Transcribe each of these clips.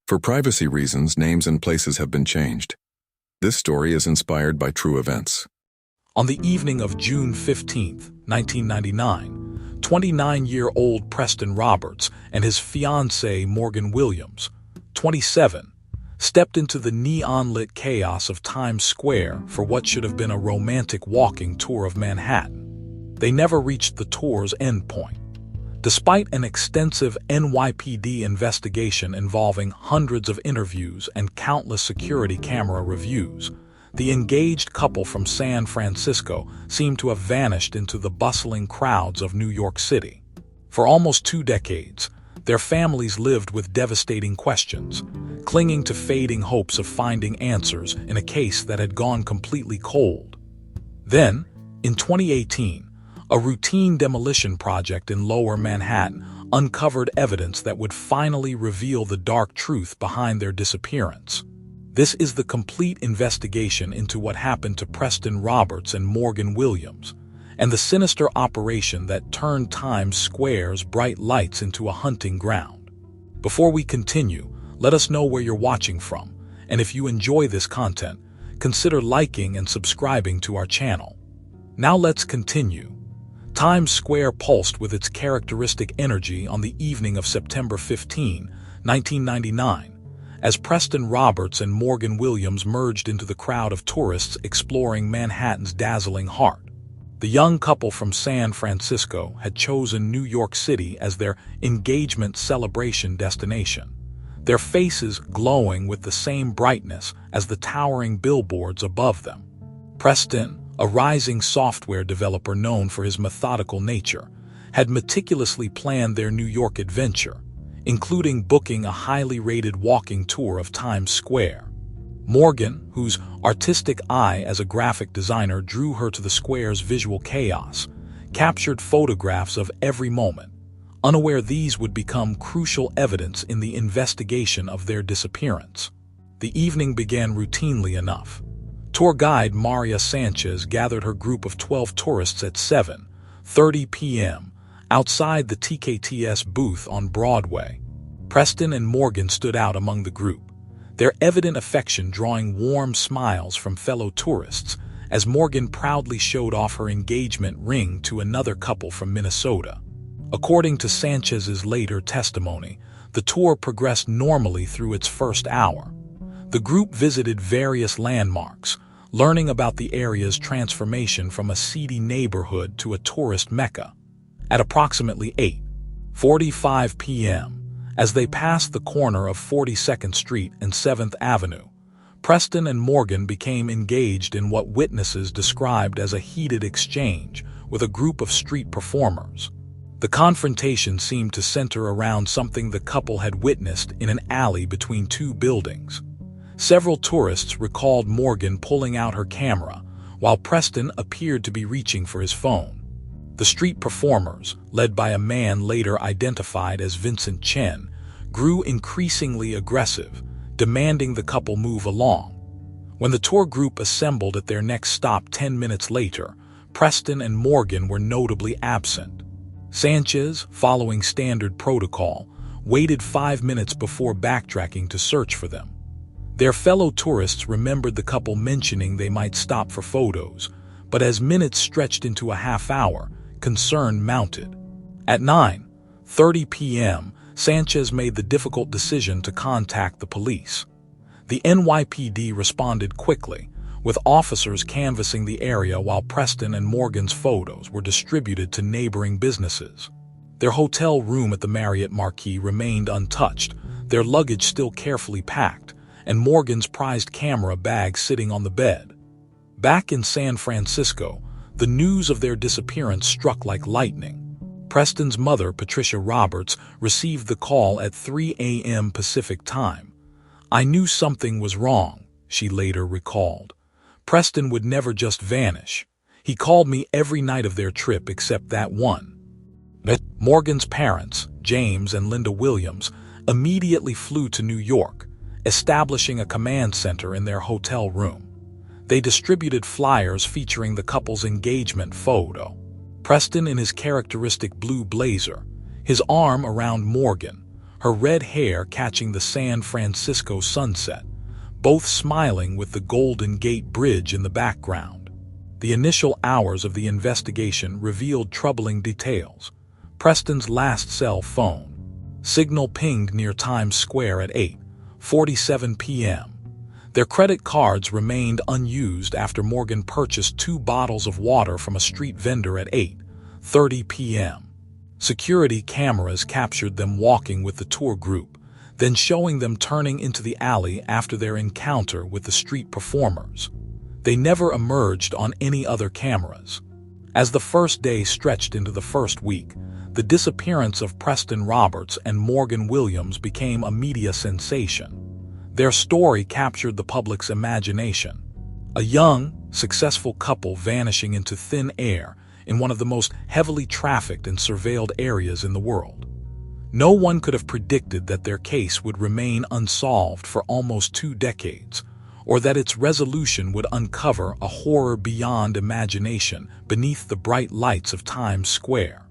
For privacy reasons, names and places have been changed. This story is inspired by true events. On the evening of June 15, 1999, 29-year-old Preston Roberts and his fiancée Morgan Williams, 27, stepped into the neon-lit chaos of Times Square for what should have been a romantic walking tour of Manhattan. They never reached the tour's endpoint. Despite an extensive NYPD investigation involving hundreds of interviews and countless security camera reviews, the engaged couple from San Francisco seemed to have vanished into the bustling crowds of New York City. For almost 2 decades, their families lived with devastating questions, clinging to fading hopes of finding answers in a case that had gone completely cold. Then, in 2018, a routine demolition project in Lower Manhattan uncovered evidence that would finally reveal the dark truth behind their disappearance. This is the complete investigation into what happened to Preston Roberts and Morgan Williams, and the sinister operation that turned Times Square's bright lights into a hunting ground. Before we continue, let us know where you're watching from, and if you enjoy this content, consider liking and subscribing to our channel. Now let's continue. Times Square pulsed with its characteristic energy on the evening of September 15, 1999, as Preston Roberts and Morgan Williams merged into the crowd of tourists exploring Manhattan's dazzling heart. The young couple from San Francisco had chosen New York City as their engagement celebration destination, their faces glowing with the same brightness as the towering billboards above them. Preston, a rising software developer known for his methodical nature, had meticulously planned their New York adventure, including booking a highly rated walking tour of Times Square. Morgan, whose artistic eye as a graphic designer drew her to the square's visual chaos, captured photographs of every moment, unaware these would become crucial evidence in the investigation of their disappearance. The evening began routinely enough. Tour guide Maria Sanchez gathered her group of 12 tourists at 7:30 p.m. outside the TKTS booth on Broadway. Preston and Morgan stood out among the group, their evident affection drawing warm smiles from fellow tourists as Morgan proudly showed off her engagement ring to another couple from Minnesota. According to Sanchez's later testimony, the tour progressed normally through its first hour. The group visited various landmarks, learning about the area's transformation from a seedy neighborhood to a tourist mecca. At approximately 8:45 p.m., as they passed the corner of 42nd Street and 7th Avenue, Preston and Morgan became engaged in what witnesses described as a heated exchange with a group of street performers. The confrontation seemed to center around something the couple had witnessed in an alley between 2 buildings. Several tourists recalled Morgan pulling out her camera, while Preston appeared to be reaching for his phone. The street performers, led by a man later identified as Vincent Chen, grew increasingly aggressive, demanding the couple move along. When the tour group assembled at their next stop 10 minutes later, Preston and Morgan were notably absent. Sanchez, following standard protocol, waited 5 minutes before backtracking to search for them. Their fellow tourists remembered the couple mentioning they might stop for photos, but as minutes stretched into a half hour, concern mounted. At 9:30 p.m., Sanchez made the difficult decision to contact the police. The NYPD responded quickly, with officers canvassing the area while Preston and Morgan's photos were distributed to neighboring businesses. Their hotel room at the Marriott Marquis remained untouched, their luggage still carefully packed, and Morgan's prized camera bag sitting on the bed. Back in San Francisco, the news of their disappearance struck like lightning. Preston's mother, Patricia Roberts, received the call at 3 a.m. Pacific time. "I knew something was wrong," she later recalled. "Preston would never just vanish. He called me every night of their trip except that one." Morgan's parents, James and Linda Williams, immediately flew to New York, establishing a command center in their hotel room. They distributed flyers featuring the couple's engagement photo. Preston in his characteristic blue blazer, his arm around Morgan, her red hair catching the San Francisco sunset, both smiling with the Golden Gate Bridge in the background. The initial hours of the investigation revealed troubling details. Preston's last cell phone signal pinged near Times Square at 8:47 p.m. Their credit cards remained unused after Morgan purchased 2 bottles of water from a street vendor at 8:30 p.m. Security cameras captured them walking with the tour group, then showing them turning into the alley after their encounter with the street performers. They never emerged on any other cameras. As the first day stretched into the first week, the disappearance of Preston Roberts and Morgan Williams became a media sensation. Their story captured the public's imagination. A young, successful couple vanishing into thin air in one of the most heavily trafficked and surveilled areas in the world. No one could have predicted that their case would remain unsolved for almost 2 decades, or that its resolution would uncover a horror beyond imagination beneath the bright lights of Times Square.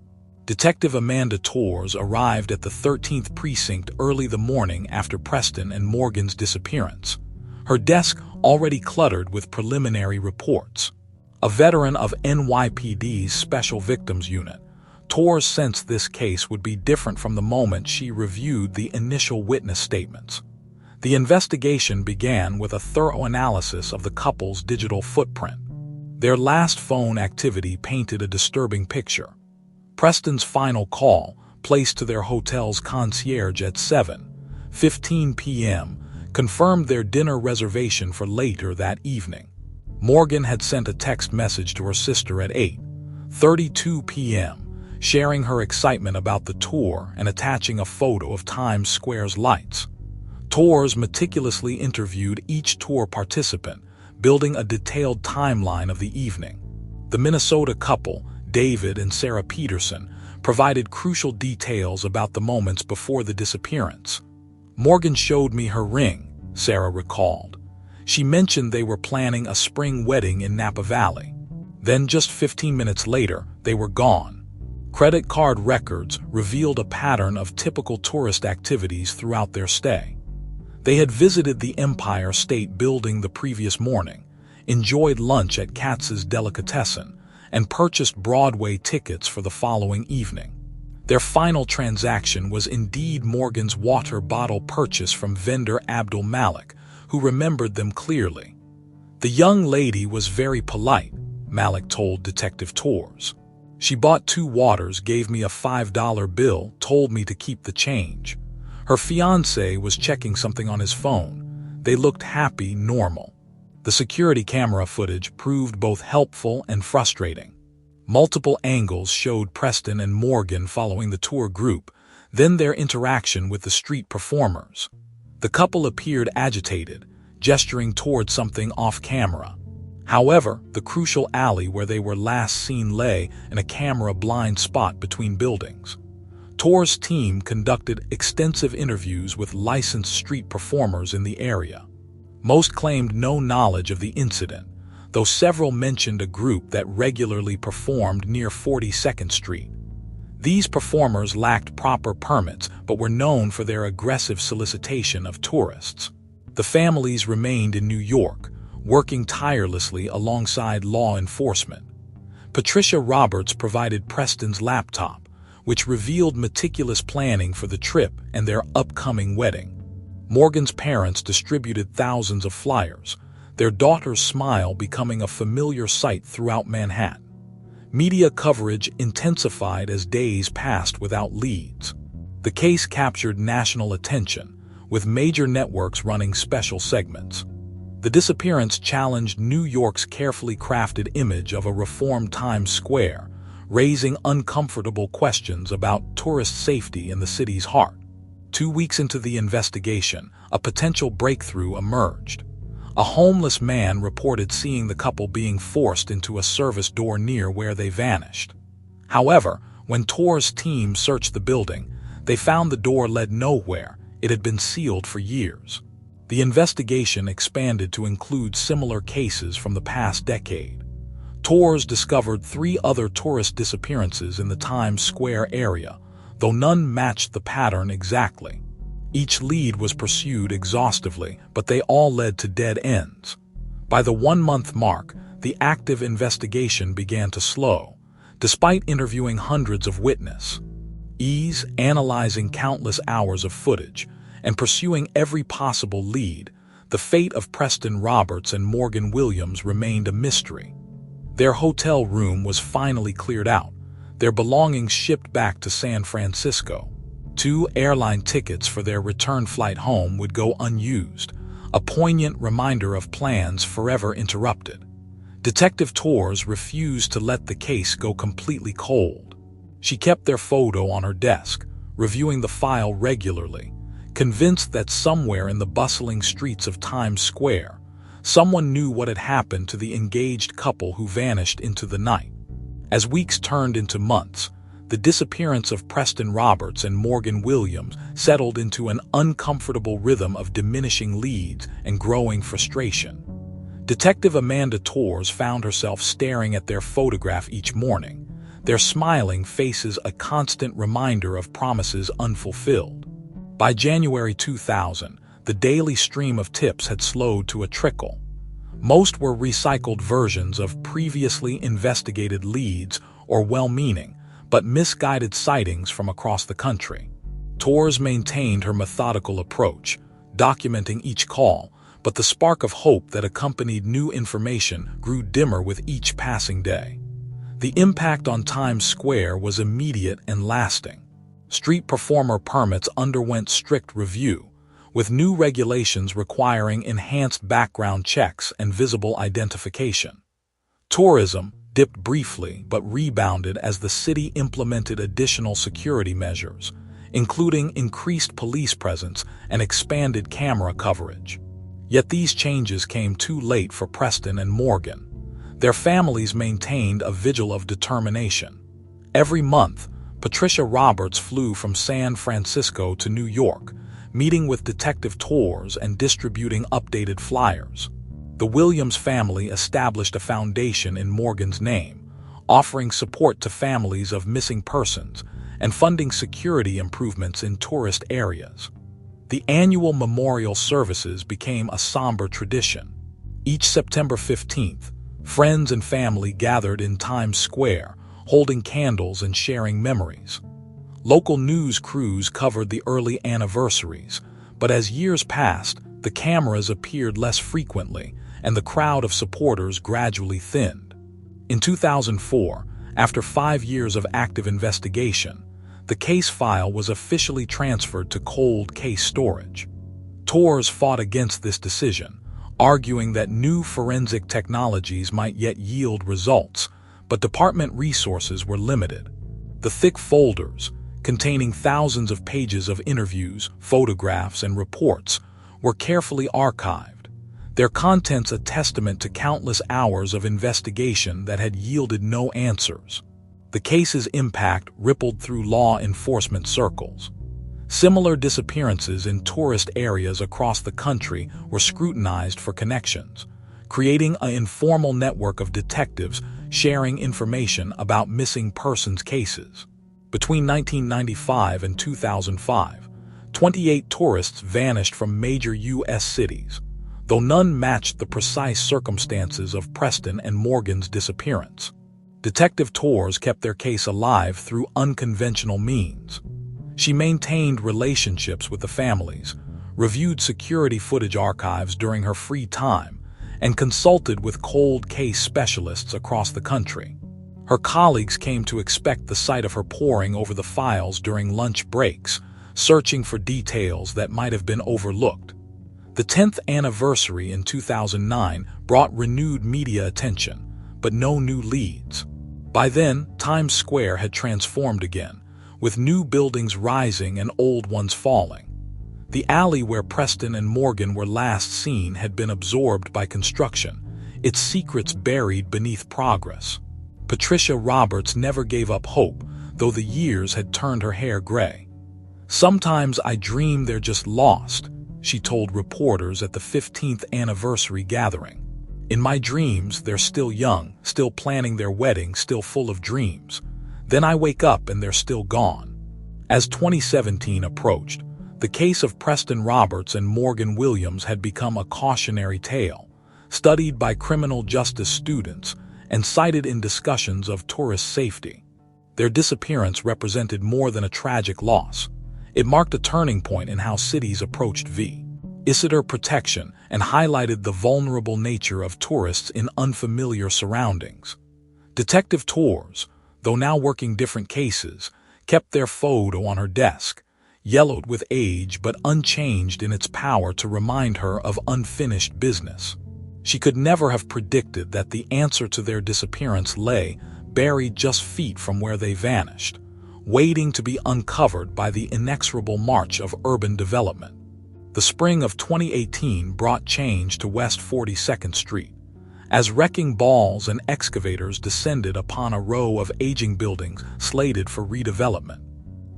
Detective Amanda Torres arrived at the 13th Precinct early the morning after Preston and Morgan's disappearance, her desk already cluttered with preliminary reports. A veteran of NYPD's Special Victims Unit, Torres sensed this case would be different from the moment she reviewed the initial witness statements. The investigation began with a thorough analysis of the couple's digital footprint. Their last phone activity painted a disturbing picture. Preston's final call, placed to their hotel's concierge at 7:15 p.m., confirmed their dinner reservation for later that evening. Morgan had sent a text message to her sister at 8:32 p.m., sharing her excitement about the tour and attaching a photo of Times Square's lights. Torres meticulously interviewed each tour participant, building a detailed timeline of the evening. The Minnesota couple, David and Sarah Peterson, provided crucial details about the moments before the disappearance. "Morgan showed me her ring," Sarah recalled. "She mentioned they were planning a spring wedding in Napa Valley. Then just 15 minutes later, they were gone." Credit card records revealed a pattern of typical tourist activities throughout their stay. They had visited the Empire State Building the previous morning, enjoyed lunch at Katz's Delicatessen, and purchased Broadway tickets for the following evening. Their final transaction was indeed Morgan's water bottle purchase from vendor Abdul Malik, who remembered them clearly. "The young lady was very polite," Malik told Detective Torres. "She bought 2 waters, gave me a $5 bill, told me to keep the change. Her fiancé was checking something on his phone. They looked happy, normal." The security camera footage proved both helpful and frustrating. Multiple angles showed Preston and Morgan following the tour group, then their interaction with the street performers. The couple appeared agitated, gesturing toward something off-camera. However, the crucial alley where they were last seen lay in a camera blind spot between buildings. Torres' team conducted extensive interviews with licensed street performers in the area. Most claimed no knowledge of the incident, though several mentioned a group that regularly performed near 42nd Street. These performers lacked proper permits but were known for their aggressive solicitation of tourists. The families remained in New York, working tirelessly alongside law enforcement. Patricia Roberts provided Preston's laptop, which revealed meticulous planning for the trip and their upcoming wedding. Morgan's parents distributed thousands of flyers, their daughter's smile becoming a familiar sight throughout Manhattan. Media coverage intensified as days passed without leads. The case captured national attention, with major networks running special segments. The disappearance challenged New York's carefully crafted image of a reformed Times Square, raising uncomfortable questions about tourist safety in the city's heart. 2 weeks into the investigation, a potential breakthrough emerged. A homeless man reported seeing the couple being forced into a service door near where they vanished. However, when Torres' team searched the building, they found the door led nowhere. It had been sealed for years. The investigation expanded to include similar cases from the past decade. Torres discovered 3 other tourist disappearances in the Times Square area, though none matched the pattern exactly. Each lead was pursued exhaustively, but they all led to dead ends. By the 1-month mark, the active investigation began to slow, despite interviewing hundreds of witnesses, analyzing countless hours of footage, and pursuing every possible lead. The fate of Preston Roberts and Morgan Williams remained a mystery. Their hotel room was finally cleared out, their belongings shipped back to San Francisco. 2 airline tickets for their return flight home would go unused, a poignant reminder of plans forever interrupted. Detective Torres refused to let the case go completely cold. She kept their photo on her desk, reviewing the file regularly, convinced that somewhere in the bustling streets of Times Square, someone knew what had happened to the engaged couple who vanished into the night. As weeks turned into months, the disappearance of Preston Roberts and Morgan Williams settled into an uncomfortable rhythm of diminishing leads and growing frustration. Detective Amanda Torres found herself staring at their photograph each morning, their smiling faces a constant reminder of promises unfulfilled. By January 2000, the daily stream of tips had slowed to a trickle. Most were recycled versions of previously investigated leads or well-meaning, but misguided sightings from across the country. Torres maintained her methodical approach, documenting each call, but the spark of hope that accompanied new information grew dimmer with each passing day. The impact on Times Square was immediate and lasting. Street performer permits underwent strict review, with new regulations requiring enhanced background checks and visible identification. Tourism dipped briefly but rebounded as the city implemented additional security measures, including increased police presence and expanded camera coverage. Yet these changes came too late for Preston and Morgan. Their families maintained a vigil of determination. Every month, Patricia Roberts flew from San Francisco to New York, meeting with Detective Torres and distributing updated flyers. The Williams family established a foundation in Morgan's name, offering support to families of missing persons and funding security improvements in tourist areas. The annual memorial services became a somber tradition. Each September 15th, friends and family gathered in Times Square, holding candles and sharing memories. Local news crews covered the early anniversaries, but as years passed, the cameras appeared less frequently, and the crowd of supporters gradually thinned. In 2004, after 5 years of active investigation, the case file was officially transferred to cold case storage. Torres fought against this decision, arguing that new forensic technologies might yet yield results, but department resources were limited. The thick folders, containing thousands of pages of interviews, photographs, and reports, were carefully archived, their contents a testament to countless hours of investigation that had yielded no answers. The case's impact rippled through law enforcement circles. Similar disappearances in tourist areas across the country were scrutinized for connections, creating an informal network of detectives sharing information about missing persons cases. Between 1995 and 2005, 28 tourists vanished from major U.S. cities, though none matched the precise circumstances of Preston and Morgan's disappearance. Detective Torres kept their case alive through unconventional means. She maintained relationships with the families, reviewed security footage archives during her free time, and consulted with cold case specialists across the country. Her colleagues came to expect the sight of her poring over the files during lunch breaks, searching for details that might have been overlooked. The 10th anniversary in 2009 brought renewed media attention, but no new leads. By then, Times Square had transformed again, with new buildings rising and old ones falling. The alley where Preston and Morgan were last seen had been absorbed by construction, its secrets buried beneath progress. Patricia Roberts never gave up hope, though the years had turned her hair gray. "Sometimes I dream they're just lost," she told reporters at the 15th anniversary gathering. "In my dreams, they're still young, still planning their wedding, still full of dreams. Then I wake up and they're still gone." As 2017 approached, The case of Preston Roberts and Morgan Williams had become a cautionary tale, studied by criminal justice students and cited in discussions of tourist safety. Their disappearance represented more than a tragic loss. It marked a turning point in how cities approached visitor protection and highlighted the vulnerable nature of tourists in unfamiliar surroundings. Detective Tours, though now working different cases, kept their photo on her desk, yellowed with age but unchanged in its power to remind her of unfinished business. She could never have predicted that the answer to their disappearance lay buried just feet from where they vanished, waiting to be uncovered by the inexorable march of urban development. The spring of 2018 brought change to West 42nd Street, as wrecking balls and excavators descended upon a row of aging buildings slated for redevelopment.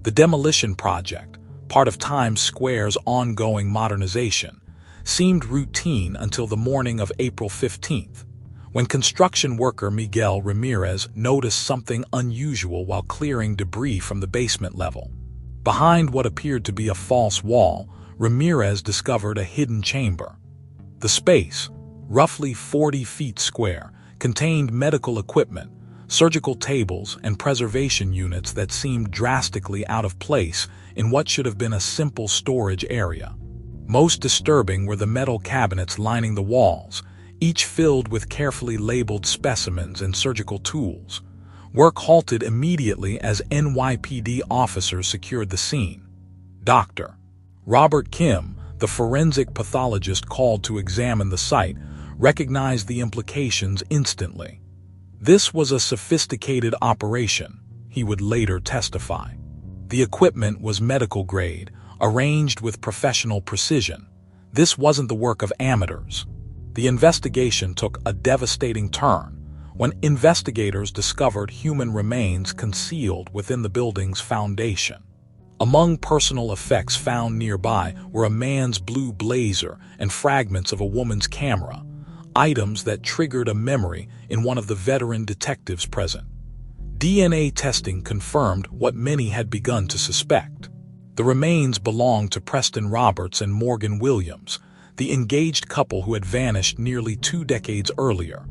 The demolition project, part of Times Square's ongoing modernization, seemed routine until the morning of April 15th, when construction worker Miguel Ramirez noticed something unusual while clearing debris from the basement level. Behind what appeared to be a false wall, Ramirez discovered a hidden chamber. The space, roughly 40 feet square, contained medical equipment, surgical tables, and preservation units that seemed drastically out of place in what should have been a simple storage area. Most disturbing were the metal cabinets lining the walls, each filled with carefully labeled specimens and surgical tools. Work halted immediately as NYPD officers secured the scene. Dr. Robert Kim, the forensic pathologist called to examine the site, recognized the implications instantly. This was a sophisticated operation, he would later testify. The equipment was medical grade, arranged with professional precision. This wasn't the work of amateurs. The investigation took a devastating turn when investigators discovered human remains concealed within the building's foundation. Among personal effects found nearby were a man's blue blazer and fragments of a woman's camera, items that triggered a memory in one of the veteran detectives present. DNA testing confirmed what many had begun to suspect. The remains belonged to Preston Roberts and Morgan Williams, the engaged couple who had vanished nearly 2 decades earlier.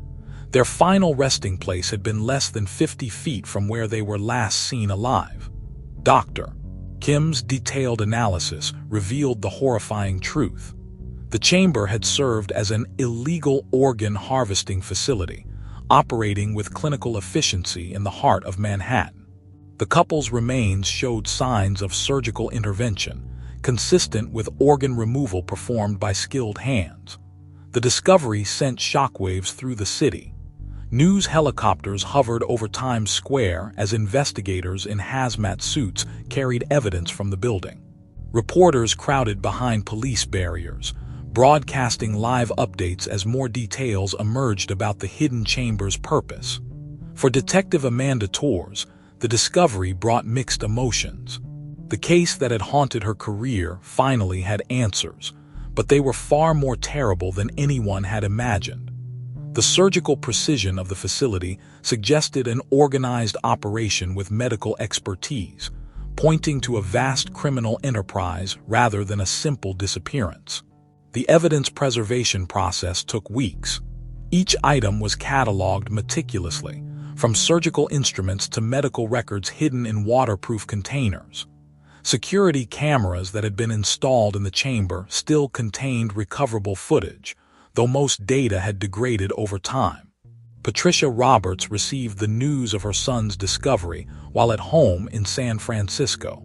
Their final resting place had been less than 50 feet from where they were last seen alive. Dr. Kim's detailed analysis revealed the horrifying truth. The chamber had served as an illegal organ harvesting facility, operating with clinical efficiency in the heart of Manhattan. The couple's remains showed signs of surgical intervention, consistent with organ removal performed by skilled hands. The discovery sent shockwaves through the city. News helicopters hovered over Times Square as investigators in hazmat suits carried evidence from the building. Reporters crowded behind police barriers, broadcasting live updates as more details emerged about the hidden chamber's purpose. For Detective Amanda Tours, the discovery brought mixed emotions. The case that had haunted her career finally had answers, but they were far more terrible than anyone had imagined. The surgical precision of the facility suggested an organized operation with medical expertise, pointing to a vast criminal enterprise rather than a simple disappearance. The evidence preservation process took weeks. Each item was cataloged meticulously, from surgical instruments to medical records hidden in waterproof containers. Security cameras that had been installed in the chamber still contained recoverable footage, though most data had degraded over time. Patricia Roberts received the news of her son's discovery while at home in San Francisco.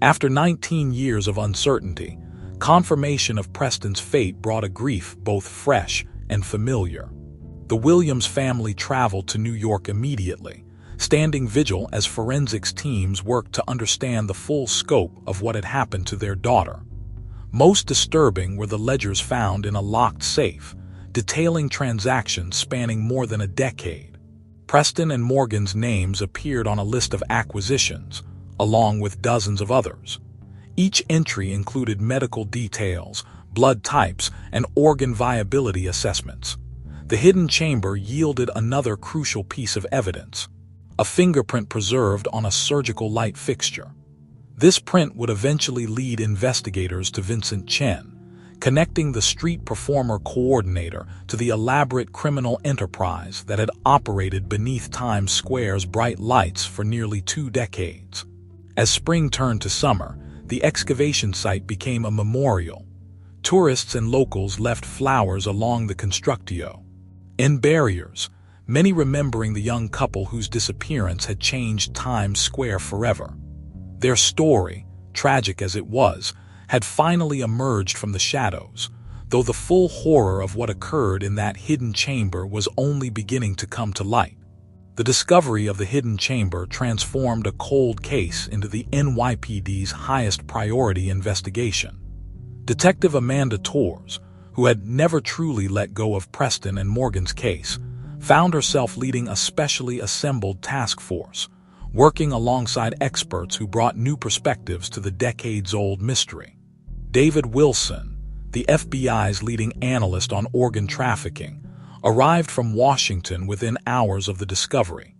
After 19 years of uncertainty, confirmation of Preston's fate brought a grief both fresh and familiar. The Williams family traveled to New York immediately, standing vigil as forensics teams worked to understand the full scope of what had happened to their daughter. Most disturbing were the ledgers found in a locked safe, detailing transactions spanning more than a decade. Preston and Morgan's names appeared on a list of acquisitions, along with dozens of others. Each entry included medical details, blood types, and organ viability assessments. The hidden chamber yielded another crucial piece of evidence: a fingerprint preserved on a surgical light fixture. This print would eventually lead investigators to Vincent Chen, connecting the street performer coordinator to the elaborate criminal enterprise that had operated beneath Times Square's bright lights for nearly 2 decades. As spring turned to summer, the excavation site became a memorial. Tourists and locals left flowers along the constructio and barriers, many remembering the young couple whose disappearance had changed Times Square forever. Their story, tragic as it was, had finally emerged from the shadows, though the full horror of what occurred in that hidden chamber was only beginning to come to light. The discovery of the hidden chamber transformed a cold case into the NYPD's highest priority investigation. Detective Amanda Torres, who had never truly let go of Preston and Morgan's case, found herself leading a specially assembled task force, working alongside experts who brought new perspectives to the decades-old mystery. David Wilson, the FBI's leading analyst on organ trafficking, arrived from Washington within hours of the discovery.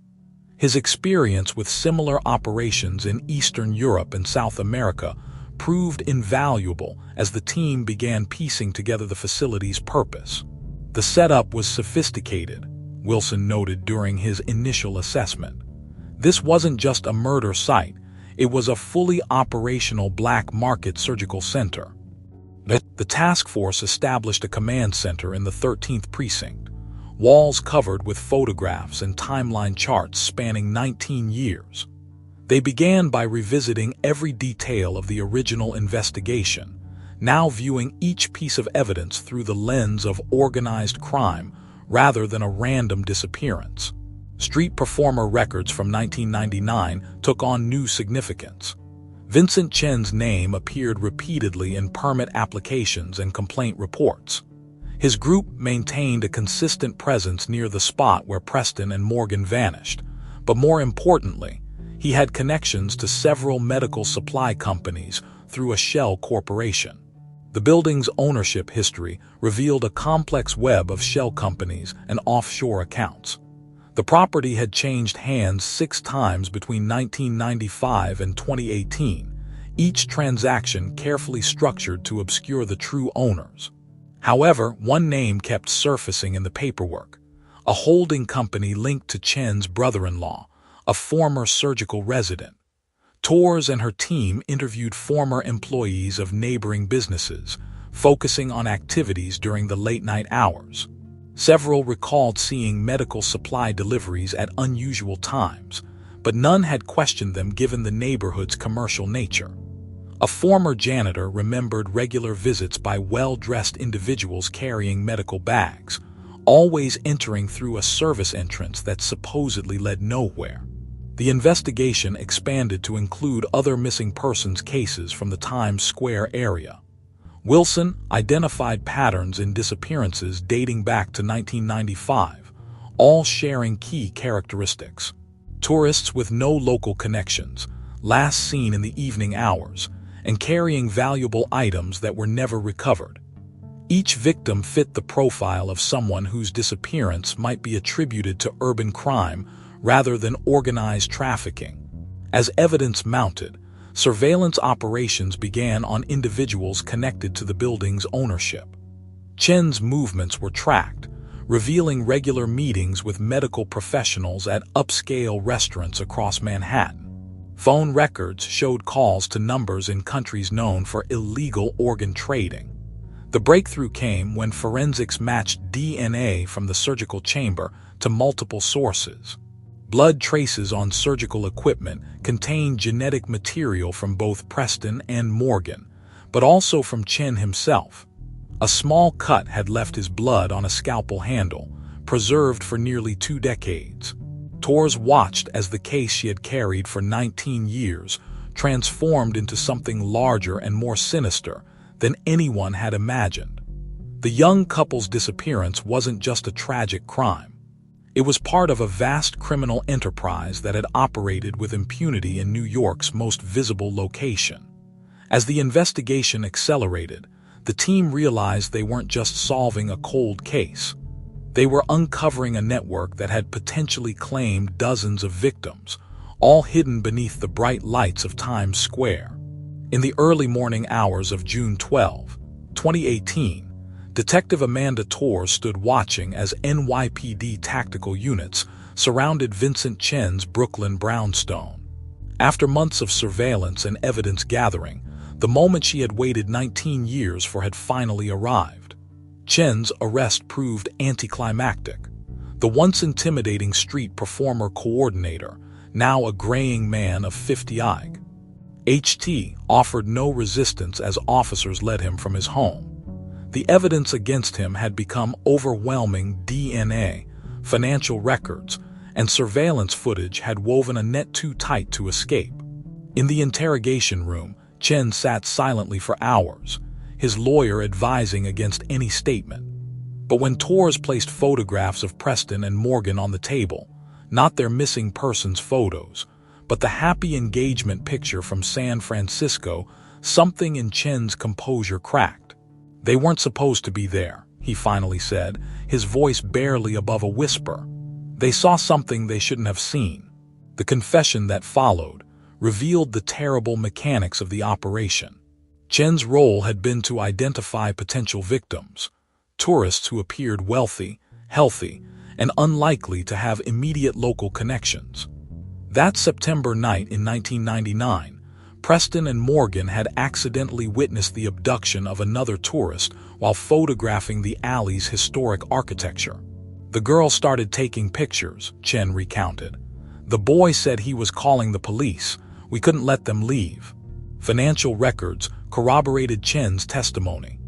His experience with similar operations in Eastern Europe and South America proved invaluable as the team began piecing together the facility's purpose. The setup was sophisticated, Wilson noted during his initial assessment. This wasn't just a murder site, it was a fully operational black market surgical center. The task force established a command center in the 13th precinct, walls covered with photographs and timeline charts spanning 19 years. They began by revisiting every detail of the original investigation, now viewing each piece of evidence through the lens of organized crime rather than a random disappearance. Street performer records from 1999 took on new significance. Vincent Chen's name appeared repeatedly in permit applications and complaint reports. His group maintained a consistent presence near the spot where Preston and Morgan vanished, but more importantly, he had connections to several medical supply companies through a shell corporation. The building's ownership history revealed a complex web of shell companies and offshore accounts. The property had changed hands 6 times between 1995 and 2018, each transaction carefully structured to obscure the true owners. However, one name kept surfacing in the paperwork: a holding company linked to Chen's brother-in-law, a former surgical resident. Torres and her team interviewed former employees of neighboring businesses, focusing on activities during the late-night hours. Several recalled seeing medical supply deliveries at unusual times, but none had questioned them given the neighborhood's commercial nature. A former janitor remembered regular visits by well-dressed individuals carrying medical bags, always entering through a service entrance that supposedly led nowhere. The investigation expanded to include other missing persons cases from the Times Square area. Wilson identified patterns in disappearances dating back to 1995, all sharing key characteristics. Tourists with no local connections, last seen in the evening hours, and carrying valuable items that were never recovered. Each victim fit the profile of someone whose disappearance might be attributed to urban crime rather than organized trafficking. As evidence mounted, surveillance operations began on individuals connected to the building's ownership. Chen's movements were tracked, revealing regular meetings with medical professionals at upscale restaurants across Manhattan. Phone records showed calls to numbers in countries known for illegal organ trading. The breakthrough came when forensics matched DNA from the surgical chamber to multiple sources. Blood traces on surgical equipment contained genetic material from both Preston and Morgan, but also from Chen himself. A small cut had left his blood on a scalpel handle, preserved for nearly 2 decades. Torres watched as the case she had carried for 19 years transformed into something larger and more sinister than anyone had imagined. The young couple's disappearance wasn't just a tragic crime. It was part of a vast criminal enterprise that had operated with impunity in New York's most visible location. As the investigation accelerated, the team realized they weren't just solving a cold case. They were uncovering a network that had potentially claimed dozens of victims, all hidden beneath the bright lights of Times Square. In the early morning hours of June 12, 2018, Detective Amanda Torres stood watching as NYPD tactical units surrounded Vincent Chen's Brooklyn brownstone. After months of surveillance and evidence gathering, the moment she had waited 19 years for had finally arrived. Chen's arrest proved anticlimactic. The once intimidating street performer coordinator, now a graying man of 50 HT, offered no resistance as officers led him from his home. The evidence against him had become overwhelming. DNA, financial records, and surveillance footage had woven a net too tight to escape. In the interrogation room, Chen sat silently for hours, his lawyer advising against any statement. But when Torres placed photographs of Preston and Morgan on the table, not their missing persons photos, but the happy engagement picture from San Francisco, something in Chen's composure cracked. "They weren't supposed to be there," he finally said, his voice barely above a whisper. "They saw something they shouldn't have seen." The confession that followed revealed the terrible mechanics of the operation. Chen's role had been to identify potential victims, tourists who appeared wealthy, healthy, and unlikely to have immediate local connections. That September night in 1999, Preston and Morgan had accidentally witnessed the abduction of another tourist while photographing the alley's historic architecture. "The girl started taking pictures," Chen recounted. "The boy said he was calling the police. We couldn't let them leave." Financial records corroborated Chen's testimony.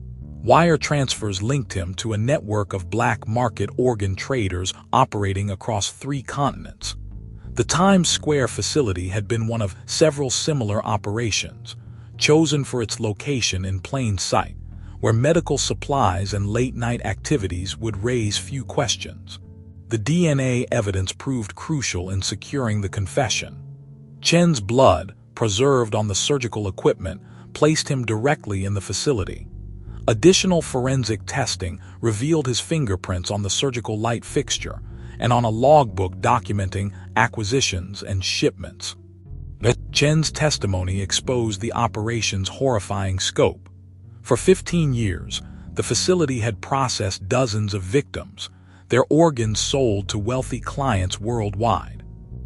Wire transfers linked him to a network of black market organ traders operating across 3 continents. The Times Square facility had been one of several similar operations, chosen for its location in plain sight, where medical supplies and late-night activities would raise few questions. The DNA evidence proved crucial in securing the confession. Chen's blood, preserved on the surgical equipment, placed him directly in the facility. Additional forensic testing revealed his fingerprints on the surgical light fixture and on a logbook documenting acquisitions and shipments. Chen's testimony exposed the operation's horrifying scope. For 15 years, the facility had processed dozens of victims, their organs sold to wealthy clients worldwide.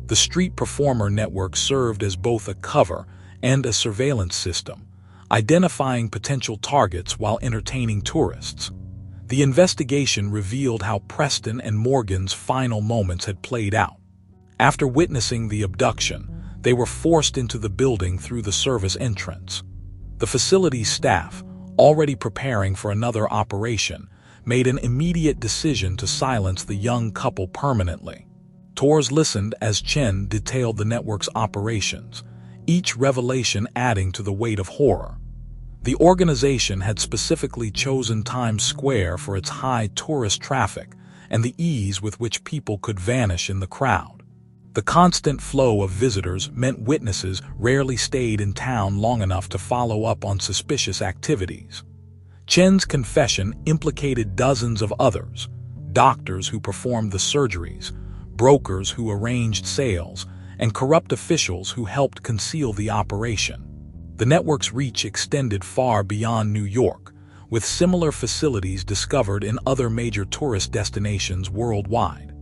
The street performer network served as both a cover and a surveillance system, identifying potential targets while entertaining tourists. The investigation revealed how Preston and Morgan's final moments had played out. After witnessing the abduction, they were forced into the building through the service entrance. The facility's staff, already preparing for another operation, made an immediate decision to silence the young couple permanently. Torres listened as Chen detailed the network's operations, each revelation adding to the weight of horror. The organization had specifically chosen Times Square for its high tourist traffic and the ease with which people could vanish in the crowd. The constant flow of visitors meant witnesses rarely stayed in town long enough to follow up on suspicious activities. Chen's confession implicated dozens of others: doctors who performed the surgeries, brokers who arranged sales, and corrupt officials who helped conceal the operation. The network's reach extended far beyond New York, with similar facilities discovered in other major tourist destinations worldwide.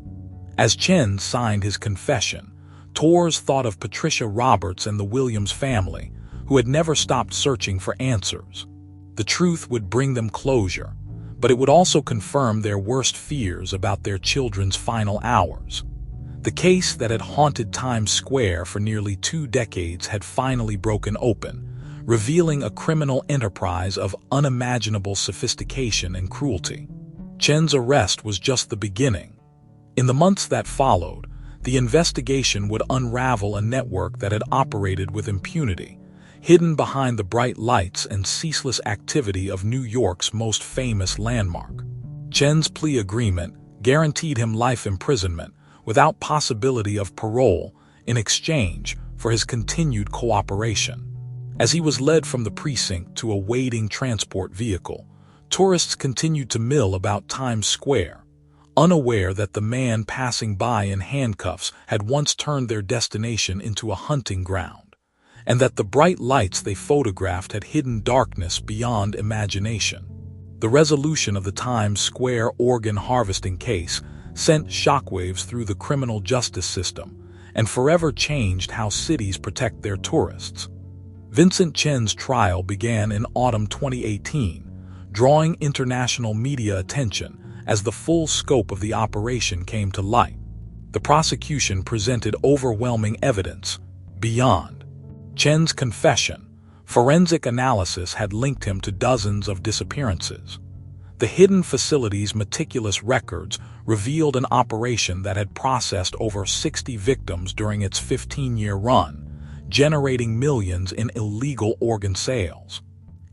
As Chen signed his confession, Torres thought of Patricia Roberts and the Williams family, who had never stopped searching for answers. The truth would bring them closure, but it would also confirm their worst fears about their children's final hours. The case that had haunted Times Square for nearly 2 decades had finally broken open, revealing a criminal enterprise of unimaginable sophistication and cruelty. Chen's arrest was just the beginning. In the months that followed, the investigation would unravel a network that had operated with impunity, hidden behind the bright lights and ceaseless activity of New York's most famous landmark. Chen's plea agreement guaranteed him life imprisonment without possibility of parole in exchange for his continued cooperation. As he was led from the precinct to a waiting transport vehicle, tourists continued to mill about Times Square, unaware that the man passing by in handcuffs had once turned their destination into a hunting ground, and that the bright lights they photographed had hidden darkness beyond imagination. The resolution of the Times Square organ harvesting case sent shockwaves through the criminal justice system and forever changed how cities protect their tourists. Vincent Chen's trial began in autumn 2018, drawing international media attention as the full scope of the operation came to light. The prosecution presented overwhelming evidence. Beyond Chen's confession, forensic analysis had linked him to dozens of disappearances. The hidden facility's meticulous records revealed an operation that had processed over 60 victims during its 15-year run, generating millions in illegal organ sales.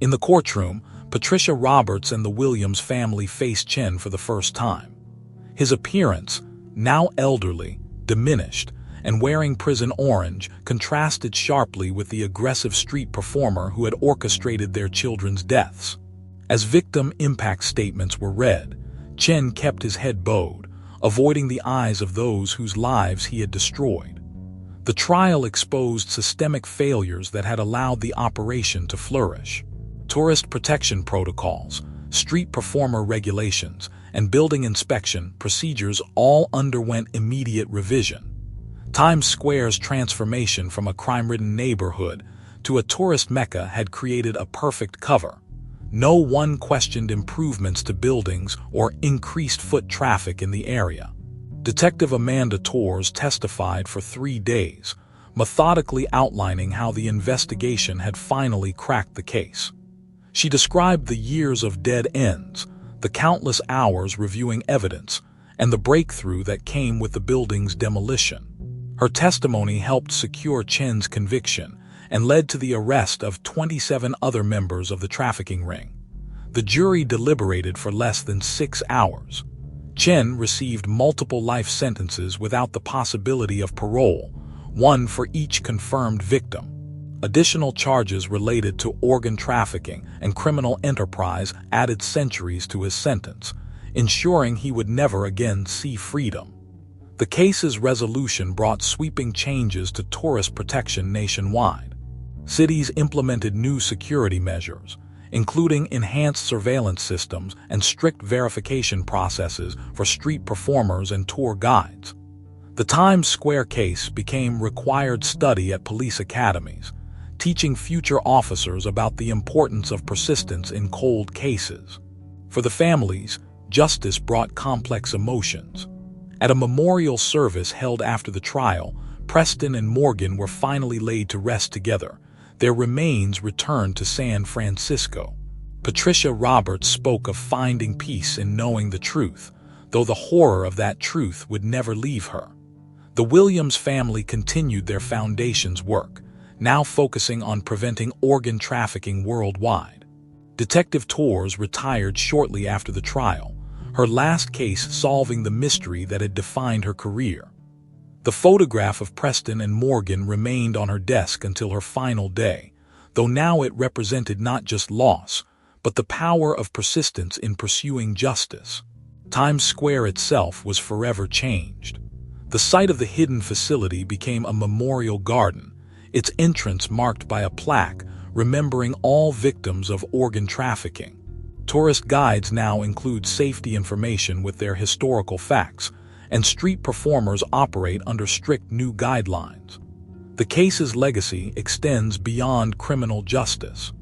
In the courtroom, Patricia Roberts and the Williams family faced Chen for the first time. His appearance, now elderly, diminished, and wearing prison orange, contrasted sharply with the aggressive street performer who had orchestrated their children's deaths. As victim impact statements were read, Chen kept his head bowed, avoiding the eyes of those whose lives he had destroyed. The trial exposed systemic failures that had allowed the operation to flourish. Tourist protection protocols, street performer regulations, and building inspection procedures all underwent immediate revision. Times Square's transformation from a crime-ridden neighborhood to a tourist mecca had created a perfect cover. No one questioned improvements to buildings or increased foot traffic in the area. Detective Amanda Torres testified for 3 days, methodically outlining how the investigation had finally cracked the case. She described the years of dead ends, the countless hours reviewing evidence, and the breakthrough that came with the building's demolition. Her testimony helped secure Chen's conviction and led to the arrest of 27 other members of the trafficking ring. The jury deliberated for less than 6 hours. Chen received multiple life sentences without the possibility of parole, one for each confirmed victim. Additional charges related to organ trafficking and criminal enterprise added centuries to his sentence, ensuring he would never again see freedom. The case's resolution brought sweeping changes to tourist protection nationwide. Cities implemented new security measures, including enhanced surveillance systems and strict verification processes for street performers and tour guides. The Times Square case became required study at police academies, teaching future officers about the importance of persistence in cold cases. For the families, justice brought complex emotions. At a memorial service held after the trial, Preston and Morgan were finally laid to rest together, their remains returned to San Francisco. Patricia Roberts spoke of finding peace in knowing the truth, though the horror of that truth would never leave her. The Williams family continued their foundation's work, now focusing on preventing organ trafficking worldwide. Detective Torres retired shortly after the trial, her last case solving the mystery that had defined her career. The photograph of Preston and Morgan remained on her desk until her final day, though now it represented not just loss, but the power of persistence in pursuing justice. Times Square itself was forever changed. The site of the hidden facility became a memorial garden, its entrance marked by a plaque remembering all victims of organ trafficking. Tourist guides now include safety information with their historical facts, and street performers operate under strict new guidelines. The case's legacy extends beyond criminal justice.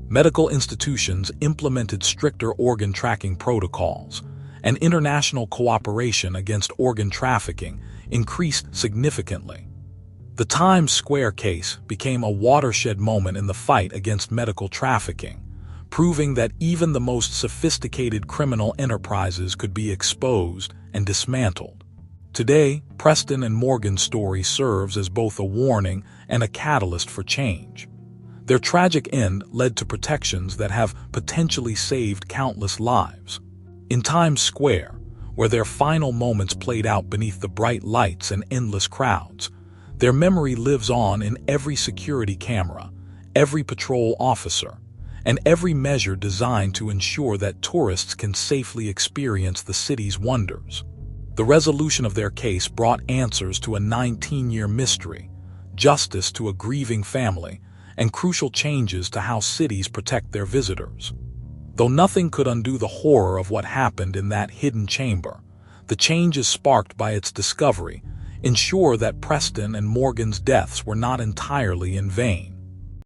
Medical institutions implemented stricter organ tracking protocols, and international cooperation against organ trafficking increased significantly. The Times Square case became a watershed moment in the fight against medical trafficking, proving that even the most sophisticated criminal enterprises could be exposed and dismantled. Today, Preston and Morgan's story serves as both a warning and a catalyst for change. Their tragic end led to protections that have potentially saved countless lives. In Times Square, where their final moments played out beneath the bright lights and endless crowds, their memory lives on in every security camera, every patrol officer, and every measure designed to ensure that tourists can safely experience the city's wonders. The resolution of their case brought answers to a 19-year mystery, justice to a grieving family, and crucial changes to how cities protect their visitors. Though nothing could undo the horror of what happened in that hidden chamber, the changes sparked by its discovery ensure that Preston and Morgan's deaths were not entirely in vain.